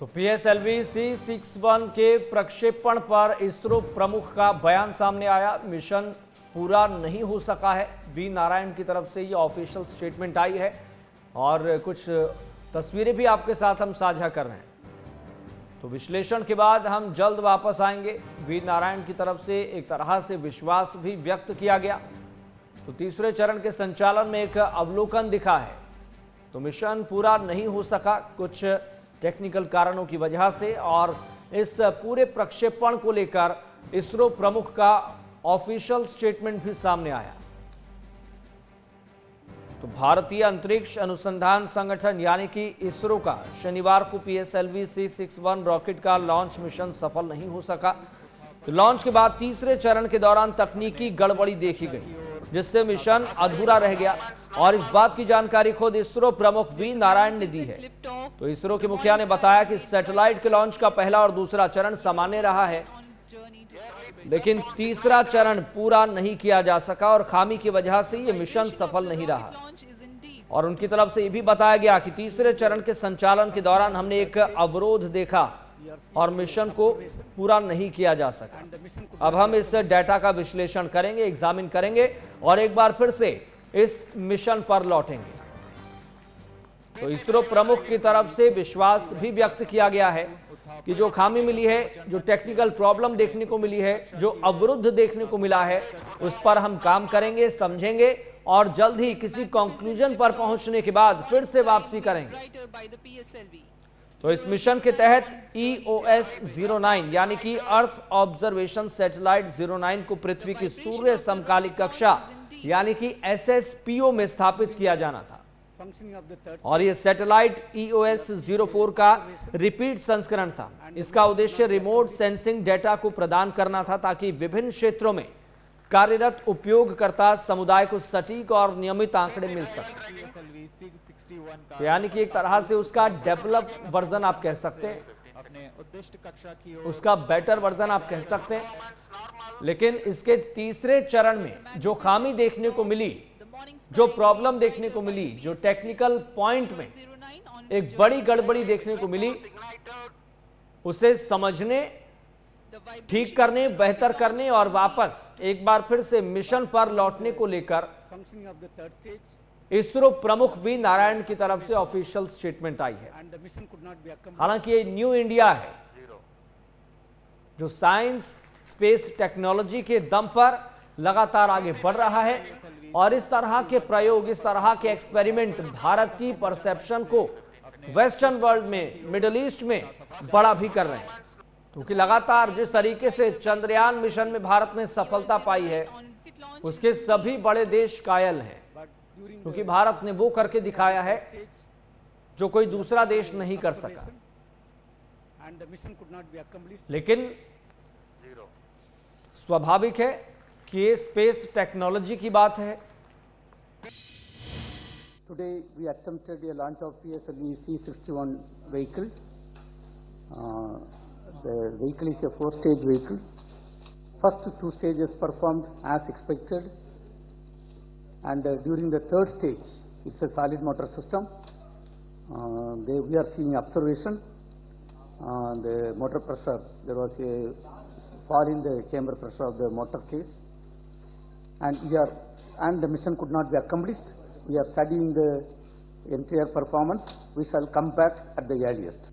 तो PSLV C61 के प्रक्षेपण पर इसरो प्रमुख का बयान सामने आया। मिशन पूरा नहीं हो सका है। वी नारायण की तरफ से ये ऑफिशियल स्टेटमेंट आई है और कुछ तस्वीरें भी आपके साथ हम साझा कर रहे हैं। तो विश्लेषण के बाद हम जल्द वापस आएंगे। वी नारायण की तरफ से एक तरह से विश्वास भी व्यक्त किया गया। तो तीसरे चरण के संचालन में एक अवलोकन दिखा है। तो मिशन पूरा नहीं हो सका कुछ टेक्निकल कारणों की वजह से, और इस पूरे प्रक्षेपण को लेकर इसरो प्रमुख का ऑफिशियल स्टेटमेंट भी सामने आया। तो भारतीय अंतरिक्ष अनुसंधान संगठन यानी कि इसरो का शनिवार को पीएसएलवी C61 रॉकेट का लॉन्च मिशन सफल नहीं हो सका। तो लॉन्च के बाद तीसरे चरण के दौरान तकनीकी गड़बड़ी देखी गई, जिससे मिशन अधूरा रह गया, और इस बात की जानकारी खुद इसरो प्रमुख वी नारायण ने दी है। तो इसरो के मुखिया ने बताया कि सैटेलाइट के लॉन्च का पहला और दूसरा चरण सामान्य रहा है, लेकिन तीसरा चरण पूरा नहीं किया जा सका और खामी की वजह से यह मिशन सफल नहीं रहा। और उनकी तरफ से यह भी बताया गया कि तीसरे चरण के संचालन के दौरान हमने एक अवरोध देखा और मिशन को पूरा नहीं किया जा सका। अब हम इस डेटा का विश्लेषण करेंगे, एग्जामिन करेंगे और एक बार फिर से इस मिशन पर लौटेंगे। तो इसरो प्रमुख की तरफ से विश्वास भी व्यक्त किया गया है कि जो खामी मिली है, जो टेक्निकल प्रॉब्लम देखने को मिली है, जो अवरुद्ध देखने को मिला है, उस पर हम काम करेंगे, समझेंगे और जल्द ही किसी कंक्लूजन पर पहुंचने के बाद फिर से वापसी करेंगे। तो इस मिशन के तहत EOS 09 यानी कि अर्थ ऑब्जर्वेशन सैटेलाइट 09 को पृथ्वी की सूर्य समकालिक कक्षा यानी कि SSPO में स्थापित किया जाना था, और यह सैटेलाइट EOS 04 का रिपीट संस्करण था। इसका उद्देश्य रिमोट सेंसिंग डेटा को प्रदान करना था, ताकि विभिन्न क्षेत्रों में कार्यरत उपयोगकर्ता समुदाय को सटीक और नियमित आंकड़े मिल सके। यानी कि एक तरह से उसका डेवलप वर्जन आप कह सकते हैं, उसका बेटर वर्जन आप कह सकते हैं। लेकिन इसके तीसरे चरण में जो खामी देखने को मिली, जो प्रॉब्लम देखने को मिली, जो टेक्निकल पॉइंट में एक बड़ी गड़बड़ी देखने को मिली, उसे समझने, ठीक करने, बेहतर करने और वापस एक बार फिर से मिशन पर लौटने को लेकर इसरो प्रमुख वी नारायण की तरफ से ऑफिशियल स्टेटमेंट आई है। हालांकि ये न्यू इंडिया है जो साइंस, स्पेस टेक्नोलॉजी के दम पर लगातार आगे बढ़ रहा है, और इस तरह के प्रयोग, इस तरह के एक्सपेरिमेंट भारत की परसेप्शन को वेस्टर्न वर्ल्ड में, मिडिल ईस्ट में बड़ा भी कर रहे हैं। क्योंकि लगातार जिस तरीके से चंद्रयान मिशन में भारत ने सफलता पाई है, उसके सभी बड़े देश कायल हैं, क्योंकि भारत ने वो करके दिखाया है जो कोई दूसरा देश नहीं कर सका। लेकिन स्वाभाविक है कि ये स्पेस टेक्नोलॉजी की बात है। Today we attempted a launch of PSLV C61 vehicle. The vehicle is a 4-stage vehicle. First 2 stages performed as expected, and during the 3rd stage, it's a solid motor system. We are seeing observation. The motor pressure, there was a fall in the chamber pressure of the motor case, and the mission could not be accomplished. We are studying the entire performance. We shall come back at the earliest.